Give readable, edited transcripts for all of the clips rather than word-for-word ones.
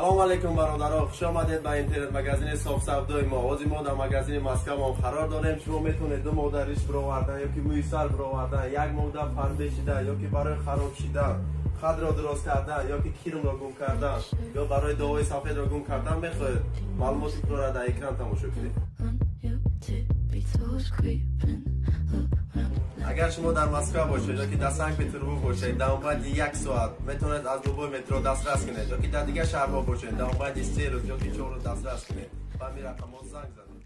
سلام علیکم برادران، خوش آمدید به اینترنت مگزین صاف سودای ما. از ما در مگزین مسکو ما قرار داریم. شما میتونید دو مقدار ریش برآوردن یا که مویسر برآوردن، یک مقدار فر بشیدن یا که برای خراب شدن خد را درست کردن یا که کیرم را گم کردن یا برای دعای سفید را گم کردن بخواهید معلوماتی را در اکران تماشا کنید. اگر شما در مسکو باشید یا که در سنت پترزبورگ باشید در مدت یک ساعت میتونید از دوبای مترو دسترس کنید یا که در دیگه شهرها باشید در مدت 3 روز یا که 4 روز دسترس کنید. به همین رقم‌ها زنگ زنید.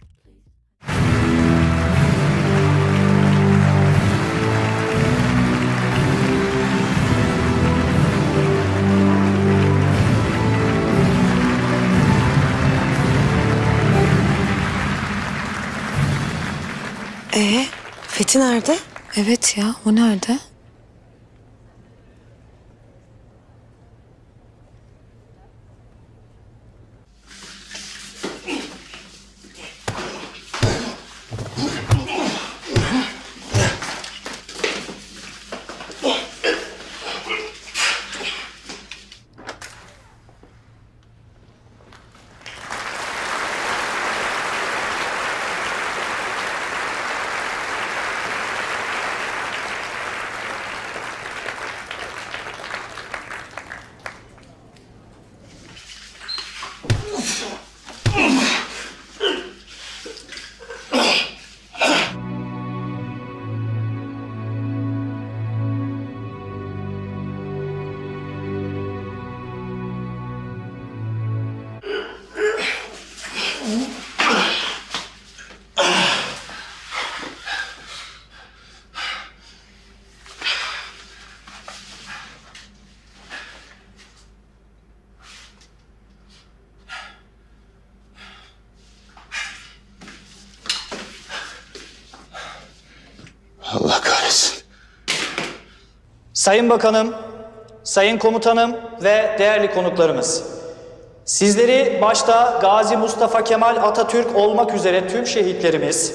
Fethi nerede? Evet ya, o nerede? Allah kahretsin. Sayın Bakanım, Sayın Komutanım ve değerli konuklarımız. Sizleri başta Gazi Mustafa Kemal Atatürk olmak üzere tüm şehitlerimiz,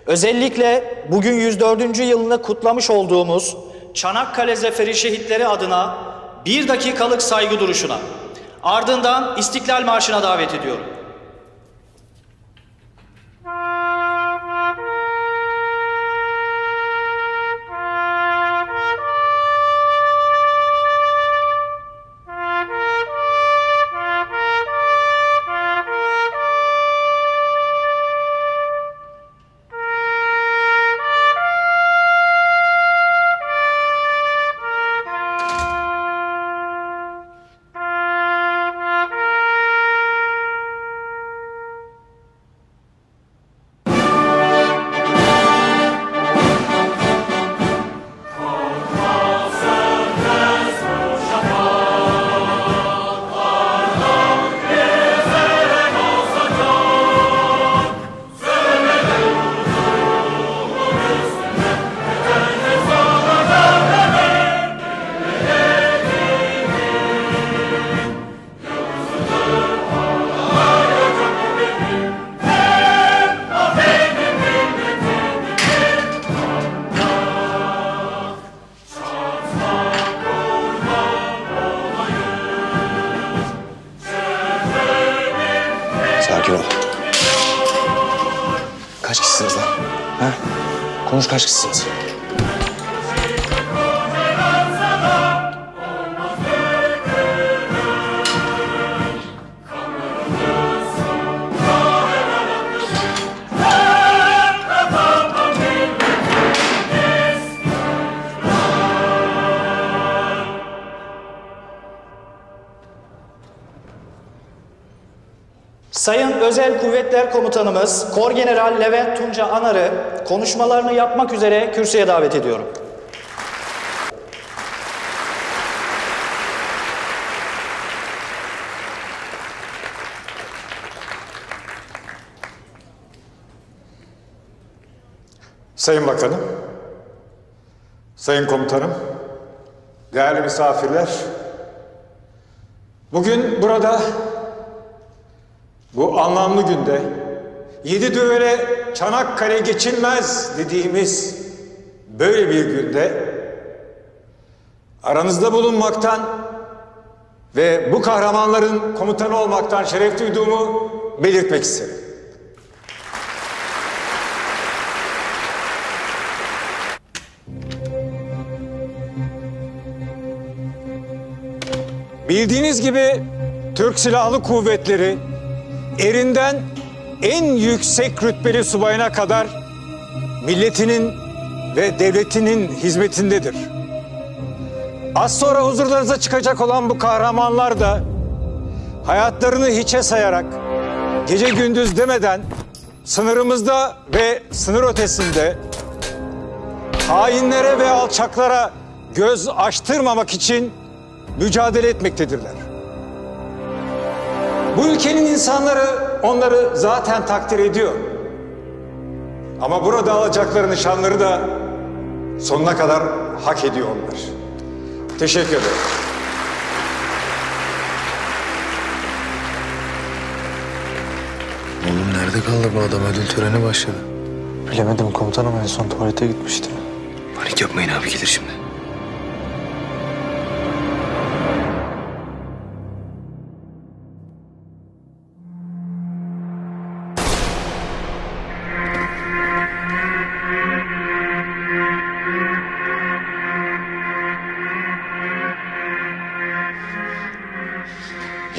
özellikle bugün 104. yılını kutlamış olduğumuz Çanakkale Zaferi şehitleri adına 1 dakikalık saygı duruşuna, ardından İstiklal Marşı'na davet ediyorum. Sakin ol. Kaç kişisiniz lan? Ha? Konuş, kaç kişisiniz? Sayın Özel Kuvvetler Komutanımız Korgeneral Levent Tunca Anar'ı konuşmalarını yapmak üzere kürsüye davet ediyorum. Sayın Bakanım, Sayın Komutanım, değerli misafirler, bugün burada bu anlamlı günde 7 düvele Çanakkale geçilmez dediğimiz böyle bir günde aranızda bulunmaktan ve bu kahramanların komutanı olmaktan şeref duyduğumu belirtmek isterim. Bildiğiniz gibi Türk Silahlı Kuvvetleri erinden en yüksek rütbeli subayına kadar milletinin ve devletinin hizmetindedir. Az sonra huzurlarınıza çıkacak olan bu kahramanlar da hayatlarını hiçe sayarak gece gündüz demeden sınırımızda ve sınır ötesinde hainlere ve alçaklara göz açtırmamak için mücadele etmektedirler. Bu ülkenin insanları onları zaten takdir ediyor. Ama burada alacakları nişanları da sonuna kadar hak ediyorlar. Teşekkür ederim. Oğlum nerede kaldı bu adam? Ödül töreni başladı. Bilemedim komutanım, en son tuvalete gitmişti. Panik yapmayın abi, gelir şimdi.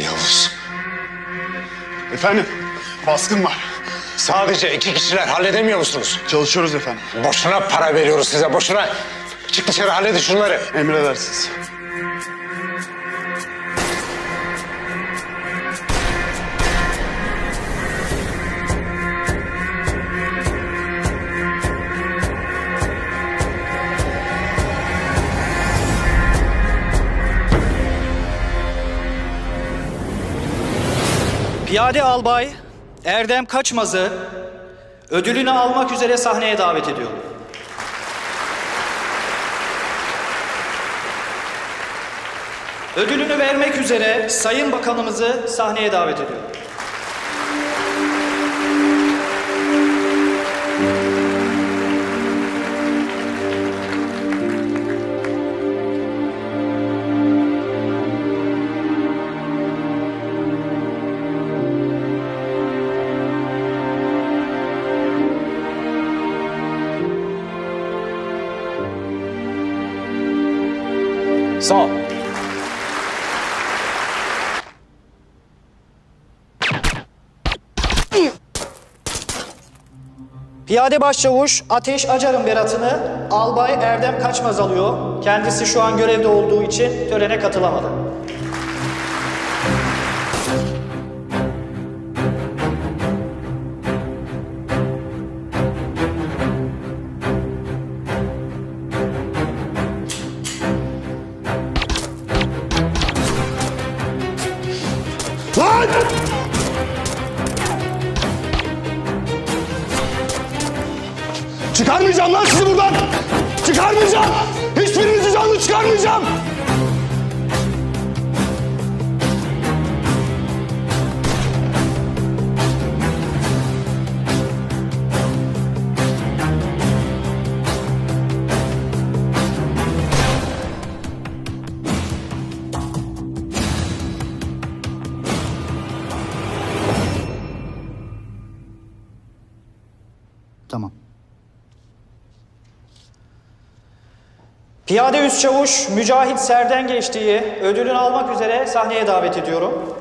Yavuz. Efendim, baskın var. Sadece 2 kişiler, halledemiyor musunuz? Çalışıyoruz efendim. Boşuna para veriyoruz size, boşuna. Çık dışarı, halledin şunları. Emredersiniz. Piyade Albay Erdem Kaçmaz'ı ödülünü almak üzere sahneye davet ediyorum. Ödülünü vermek üzere Sayın Bakanımızı sahneye davet ediyorum. Sağ ol. Piyade Başçavuş Ateş Acar'ın beratını Albay Erdem Kaçmaz alıyor. Kendisi şu an görevde olduğu için törene katılamadı. Lan! Çıkarmayacağım lan sizi buradan! Çıkarmayacağım! Hiçbirinizi canlı çıkarmayacağım! Tamam. Piyade Üst Çavuş Mücahit Serdengeçti'yi ödülünü almak üzere sahneye davet ediyorum.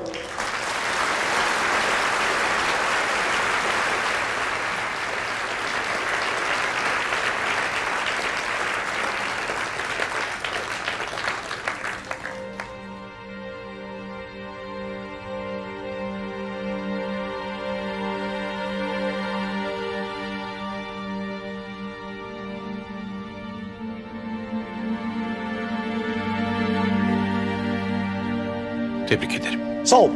Tebrik ederim. Sağ ol.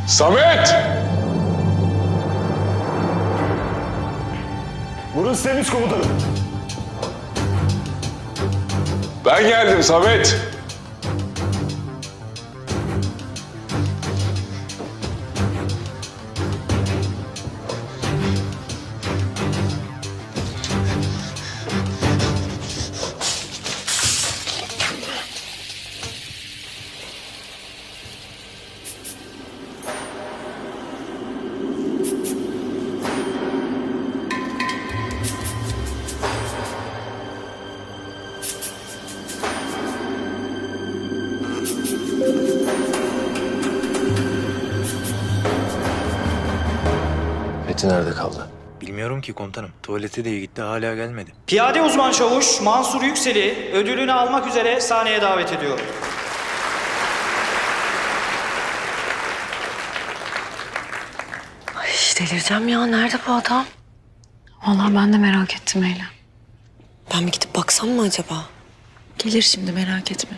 Samet! Burası temiz komutanım. Ben geldim Samet. Fethi nerede kaldı? Bilmiyorum ki komutanım. Tuvalete de gitti, hala gelmedi. Piyade uzman çavuş Mansur Yüksel'i ödülünü almak üzere sahneye davet ediyorum. Ay delireceğim ya. Nerede bu adam? Vallahi ben de merak ettim Eylem. Ben bir gidip baksam mı acaba? Gelir şimdi, merak etme.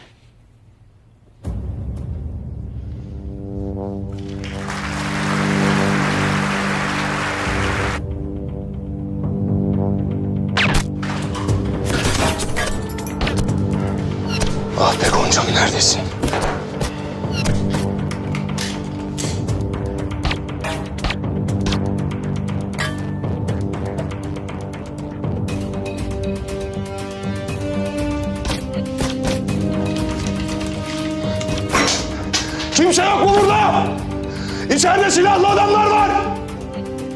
Ah be Goncam, neredesin? Kimse yok mu burada? İçeride silahlı adamlar var.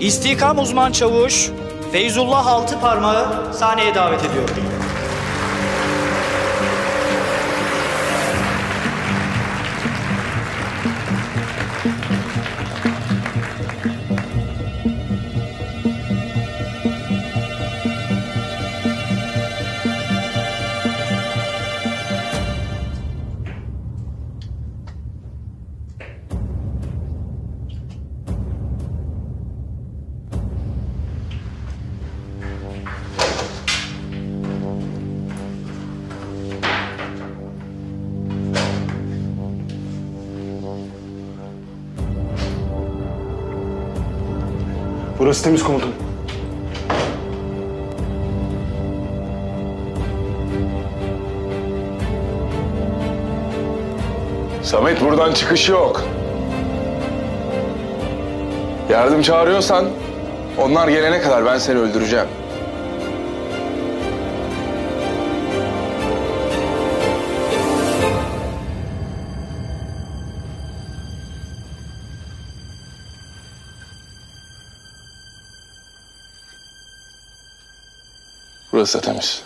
İstihkam uzman çavuş Feyzullah Altıparmağı sahneye davet ediyorum. Burası temiz komutanım. Samet, buradan çıkış yok. Yardım çağırıyorsan onlar gelene kadar ben seni öldüreceğim. Burası da temiz.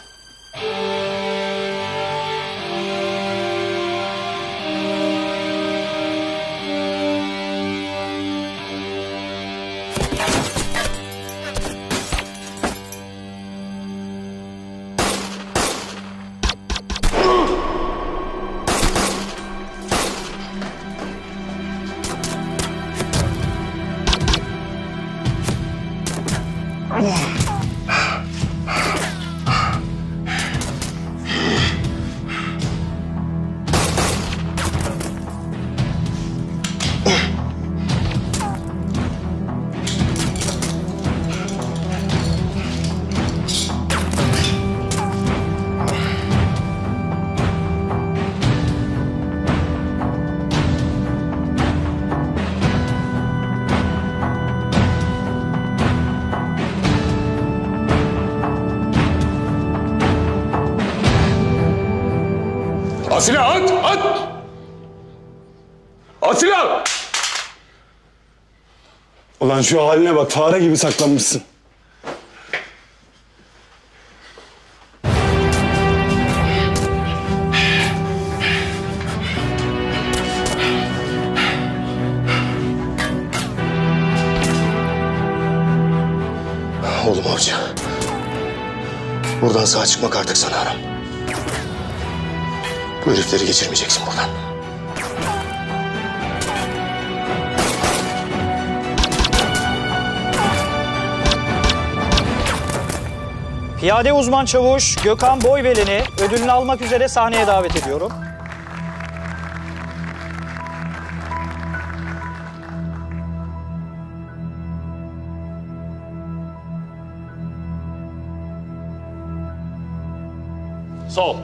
Atilla at! At! Atilla! Ulan şu haline bak, fare gibi saklanmışsın. Oğlum avcı. Buradan sağ çıkmak artık sana haram. Bu herifleri geçirmeyeceksin buradan. Piyade uzman çavuş Gökhan Boyvelen'i ödülünü almak üzere sahneye davet ediyorum. Sol.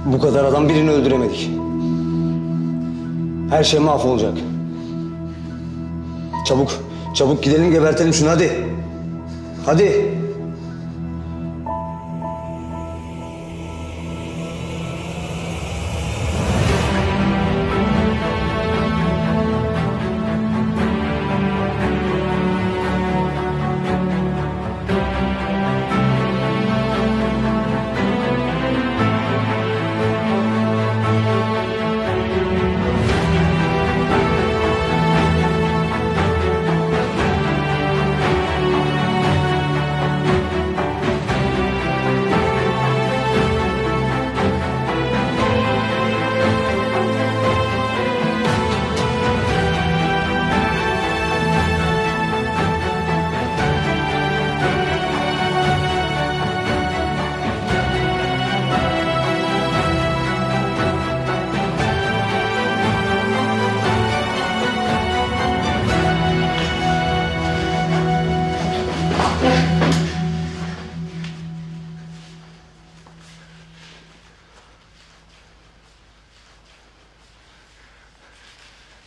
Bu kadar adam birini öldüremedik. Her şey mahvolacak. Çabuk gidelim gebertelim şunu hadi. Hadi.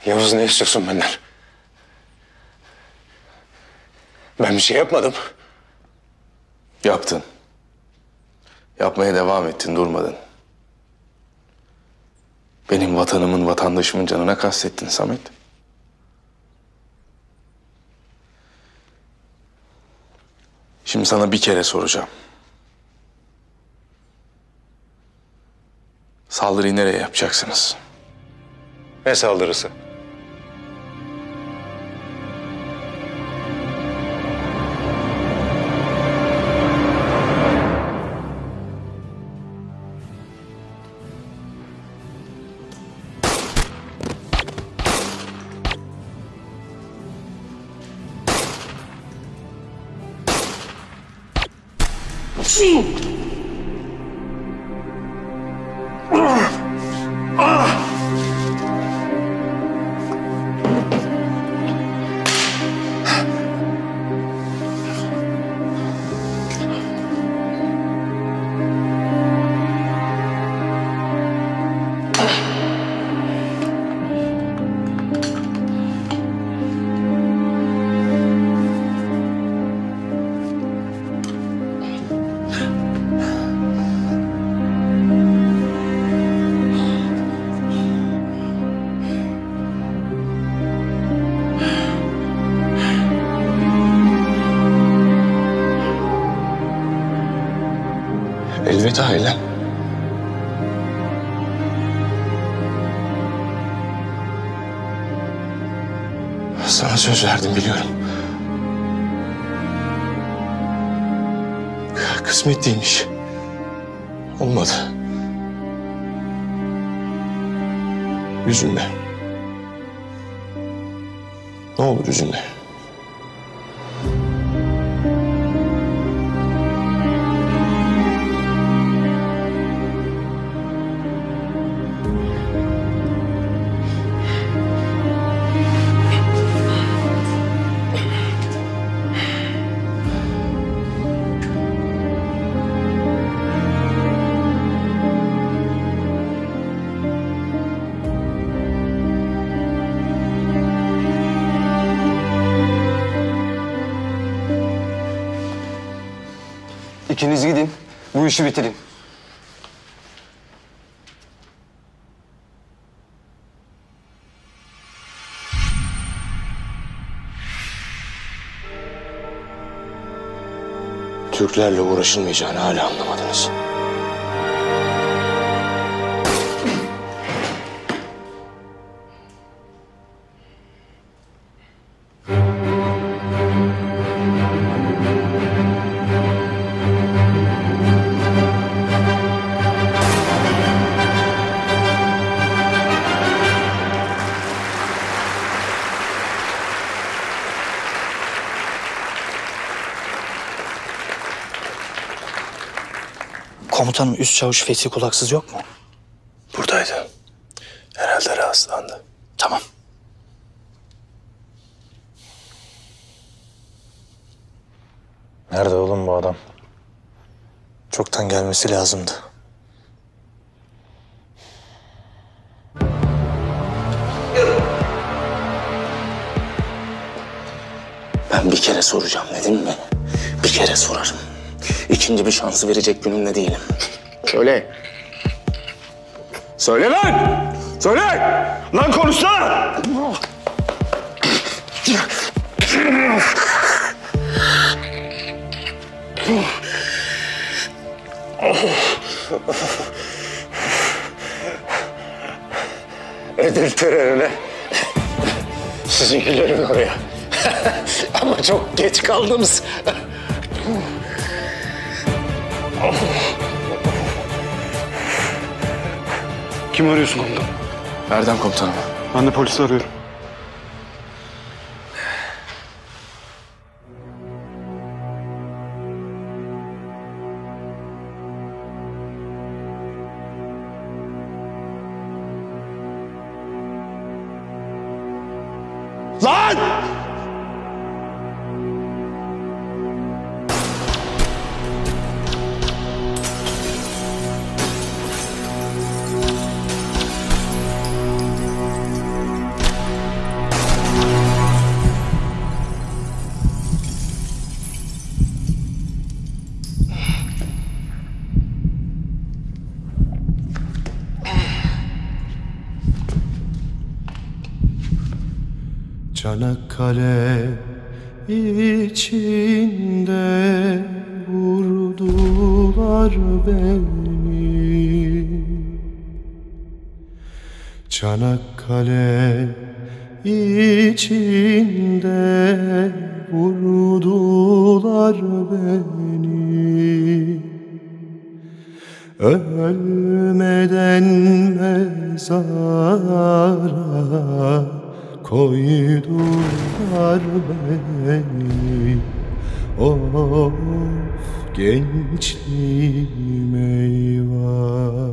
Yavuz, ne istiyorsun benden? Ben bir şey yapmadım. Yaptın. Yapmaya devam ettin, durmadın. Benim vatanımın, vatandaşımın canına kastettin Samet. Şimdi sana bir kere soracağım. Saldırıyı nereye yapacaksınız? Ne saldırısı? Elveda ailem. Sana söz verdim, biliyorum. Kısmet değilmiş. Olmadı. Üzülme. Ne olur üzülme. İkiniz gidin, bu işi bitirin. Türklerle uğraşılmayacağını hala anlamadınız. Komutanım, üst çavuş Fethi Kulaksız yok mu? Buradaydı. Herhalde rahatsızlandı. Tamam. Nerede oğlum bu adam? Çoktan gelmesi lazımdı. Ben bir kere soracağım dedim mi? Bir kere sorarım. İkinci bir şansı verecek günümde değilim. Söyle. Söyle lan! Söyle! Lan konuşsana! Edil terörüne. Sizinkilerin oraya. Ama çok geç kaldınız. Kim arıyorsun komutanım? Erdem komutanım. Ben de polisi arıyorum. Lan! Çanakkale içinde vurdular beni. Çanakkale içinde vurdular beni. Ölmeden mezara koydular beni. Of gençliğim eyvah.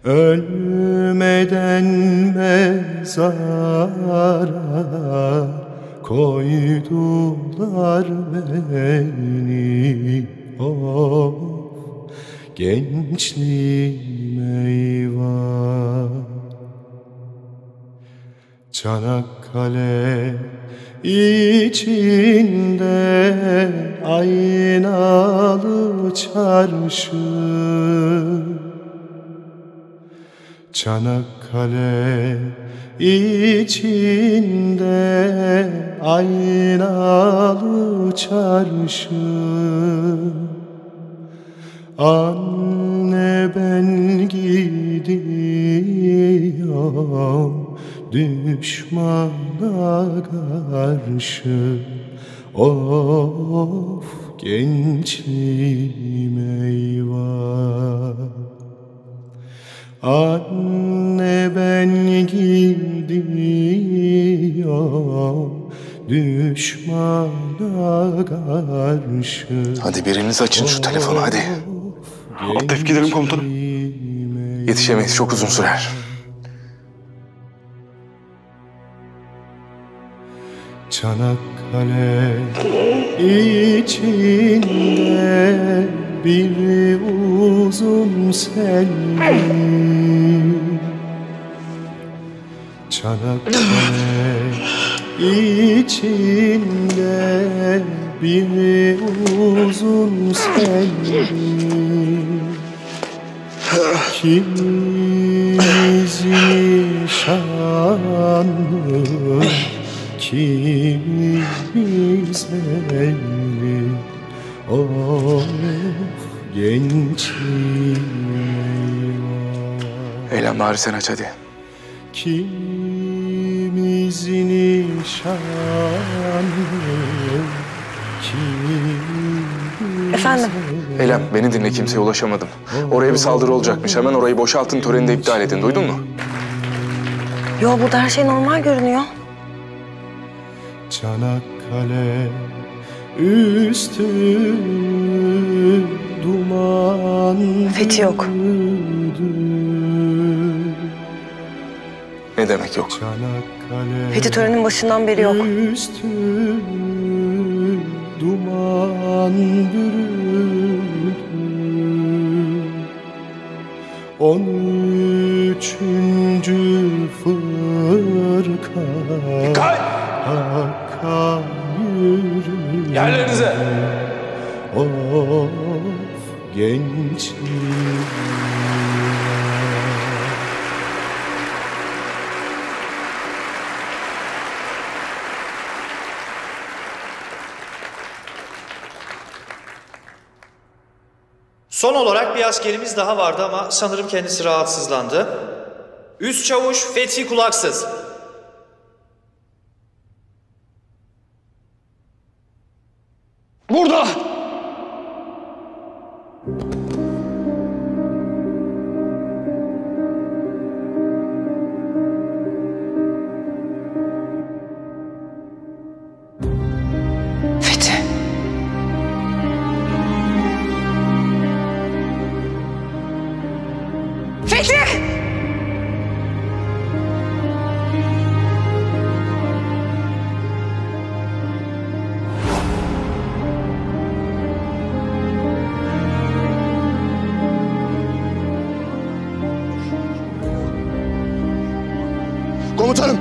Ölmeden mezara koydular beni. Of gençliğim eyvah. Çanakkale içinde aynalı çarşı. Çanakkale içinde aynalı çarşı. Anne ben gidiyorum düşmana karşı. Of gençliğim eyvah. Anne ben gidiyorum düşmana karşı. Hadi biriniz açın şu telefonu hadi. Atlayıp gidelim komutanım. Yetişemeyiz, çok uzun sürer. Çanakkale içinde bir uzun selvi. Çanakkale içinde bir uzun selvi. Kimiz nişanlı, kimimiz evli. Of gençliğim eyvah. Eylem bari sen aç hadi. Kimiz nişanlı, kimimiz Efendim? Eylem beni dinle, kimseye ulaşamadım. Oraya bir saldırı olacakmış. Hemen orayı boşaltın, töreni de iptal edin. Duydun mu? Yo, burada her şey normal görünüyor. Çanakkale üstü Fethi yok. Ne demek yok? Fethi törenin başından beri yok. Duman bürüdü 13. fırka Hakka yürü. Yerlerinize. Of gençlik. Son olarak bir askerimiz daha vardı ama sanırım kendisi rahatsızlandı. Üst Çavuş Fethi Kulaksız. Burada. Fethi. Fethi! Komutanım.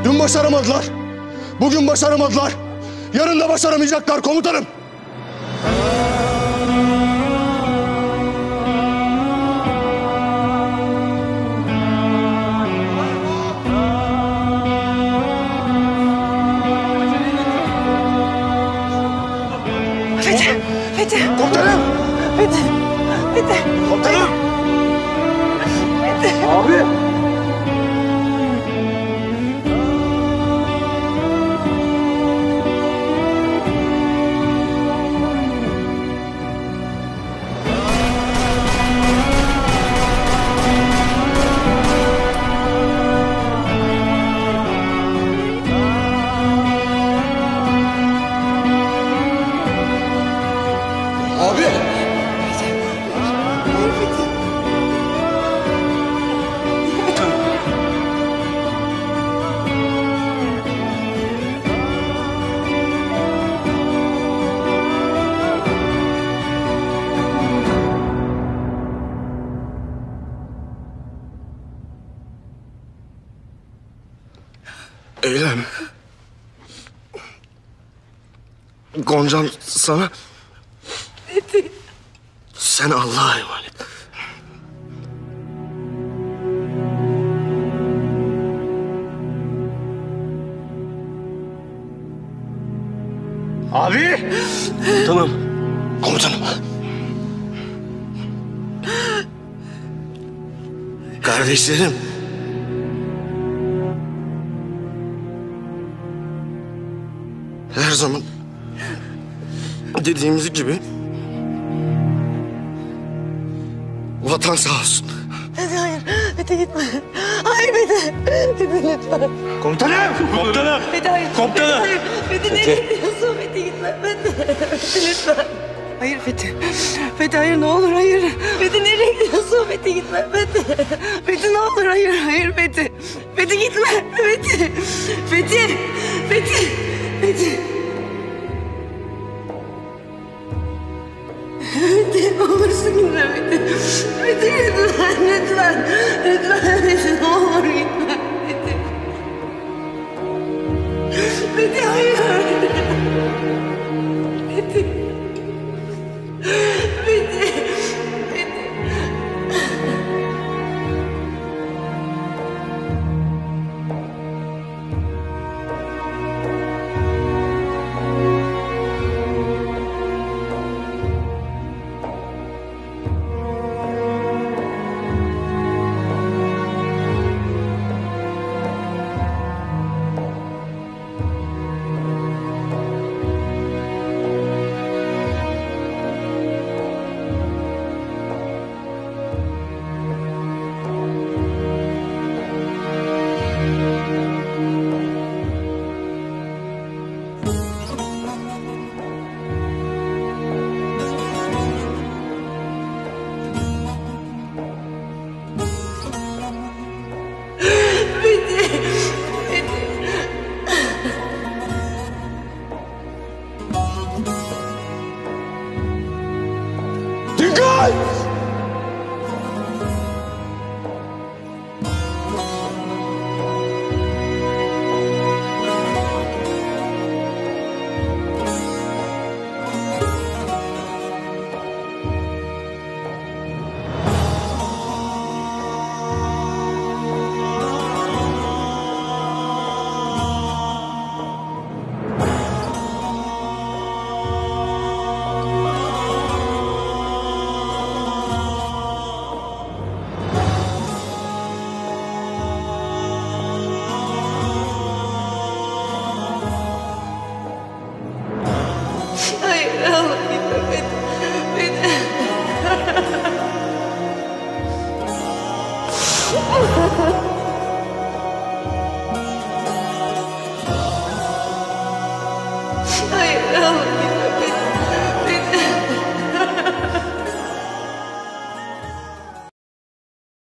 Dün başaramadılar. Bugün başaramadılar. Yarın da başaramayacaklar komutanım. Fethi! Fethi! Komutanım. Fethi! Fethi! Komutanım. Fethi! Abi. Abi. Eylem. Goncam sana... Sen Allah'a emanet. Abi! Komutanım. Komutanım. Kardeşlerim. Her zaman dediğimiz gibi vatan sağ olsun. Fethi hayır. Fethi gitme. Hayır Fethi. Fethi lütfen. Komutanım! Komutanım! Fethi hayır. Komutanım! Fethi hayır. Fethi nereye gidiyorsun? Fethi gitme. Fethi. Fethi lütfen. Hayır Fethi. Fethi hayır ne olur hayır. Fethi nereye gidiyorsun? Fethi gitme. Fethi. Fethi ne olur hayır. Hayır Fethi. Fethi gitme. Fethi. Fethi. Fethi. Fethi. Fethi ne olursun gitme Fethi. Fethi lütfen. Lütfen. Lütfen Fethi ne olur gitme. Fethi. Fethi hayır. Fethi. Fethi. Fethi. Fethi.